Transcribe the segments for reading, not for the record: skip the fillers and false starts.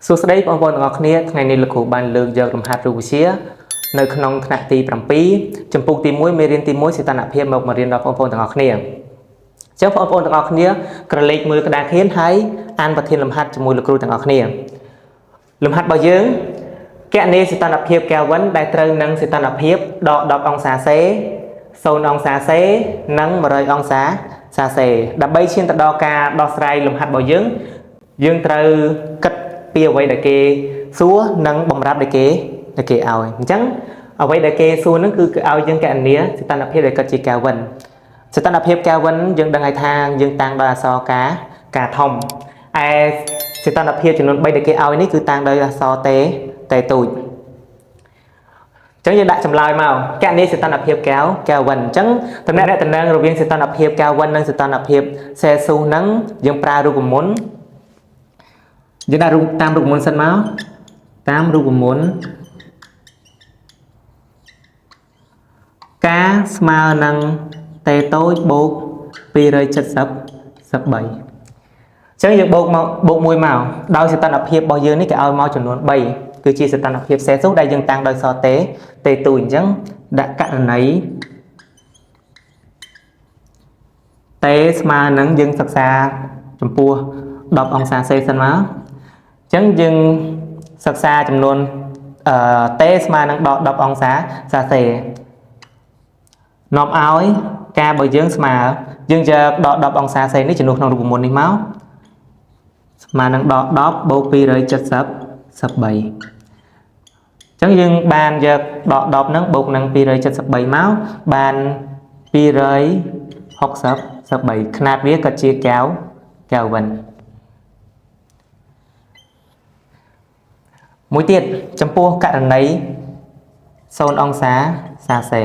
សួស្តីបងប្អូនទាំងអស់គ្នាថ្ងៃនេះលោកគ្រូបានលើកយករំហាត់រូបវិទ្យានៅក្នុងថ្នាក់ទី7ចំពុកទី1មេរៀនទី1សីតុណ្ហភាពមករៀនដល់បងប្អូនទាំងអស់គ្នាអញ្ចឹងបងប្អូនទាំងអស់គ្នាក្រឡេកមើលក្តារខៀនហើយអានប្រធានលំហាត់ជាមួយលោកគ្រូទាំងអស់គ្នាលំហាត់របស់យើងគណនាសីតុណ្ហភាពកែលវិនដែលត្រូវនឹងសីតុណ្ហភាពដក10អង្សាសេ0អង្សាសេនិង100អង្សាសេដើម្បីឈានទៅដល់ការដោះស្រាយលំហាត់របស់យើងត្រូវគិតពីអ្វីដែលគេសួរនិងបំរាប់ដែលគេឲ្យអញ្ចឹងអ្វីដែលគេសួរនឹងគឺឲ្យយើងកណនាសីតុណ្ហភាពដែលគិតជាកែលវិនសីតុណ្ហភាពកែលវិនយើងដឹងហើយថាយើងតាំងដោយអក្សរការធំឯសីតុណ្ហភាពចំនួន3ដែលគេឲ្យនេះគឺតាំងដោយអក្សរតេទូចអញ្ចឹងយើងដាក់ចម្លើយមកកណនាសីតុណ្ហភាពកែលវិនអញ្ចឹងតំណែងរវាងសីតុណ្ហភាពកែលវិននិងសីតុណ្ហភាពសេស៊ូសហ្នឹងយើងប្រើរូបមន្តយើងដាក់តាមរូបមន្តសិនមកតាមរូបមន្តការស្មើនឹងតេតូចបូក273អញ្ចឹងយើងបូកមួយមកដោយសីតុណ្ហភាពរបស់យើងនេះគេឲ្យមកចំនួន3គឺជាសីតុណ្ហភាពសេស៊ូសដែលយើងតាំងដោយអក្សរតេទូចអញ្ចឹងដាក់ករណីតេស្មើនឹងយើងសិក្សាចំពោះ10អង្សាសេសិនមកអញ្ចឹងយើងសិក្សាចំនួនតេស្មើនឹង10អង្សាសេនាំឲ្យការបើយើងស្មើយើងយកដក10អង្សាសេនេះចំនួនក្នុងរូបមន្តនេះមកស្មើនឹងដក10បូក273អញ្ចឹងយើងបានយកដក10ហ្នឹងបូកនឹង273មកបាន263ຂະຫນາດវាក៏ជាកែលវិនមួយទៀតចំពោះករណី0អង្សាសេ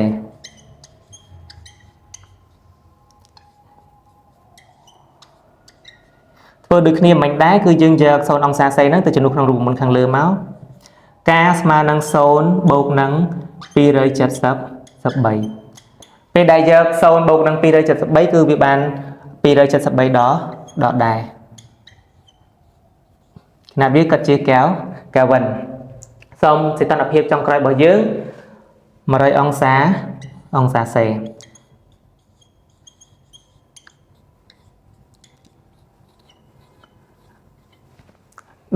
ធ្វើដូចគ្នាមិញដែរគឺយើងយក0អង្សាសេហ្នឹងទៅចំនួនក្នុងរូបមន្តខាងលើមកការស្មើនឹង0បូកនឹង273ពេលដែលយក0បូកនឹង273គឺវាបាន273ដកដែរຂະຫນາດវាគិតជាកែលវិនសូមសីតុណ្ហភាពចុងក្រោយរបស់យើង100អង្សាសេ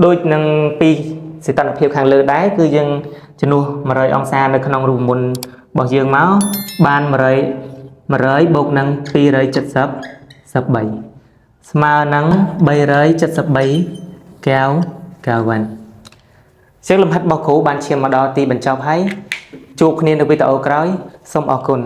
ដូចនឹងពីសីតុណ្ហភាពខាងលើដែរគឺយើងជំនួស100អង្សានៅក្នុងរូបមន្តរបស់យើងមកបាន100បូកនឹង273ស្មើនឹង373កែលវិនជាលំហាត់របស់គ្រូបានឈានមកដល់ទីបញ្ចប់ហើយជួបគ្នានៅវីដេអូក្រោយសូមអរគុណ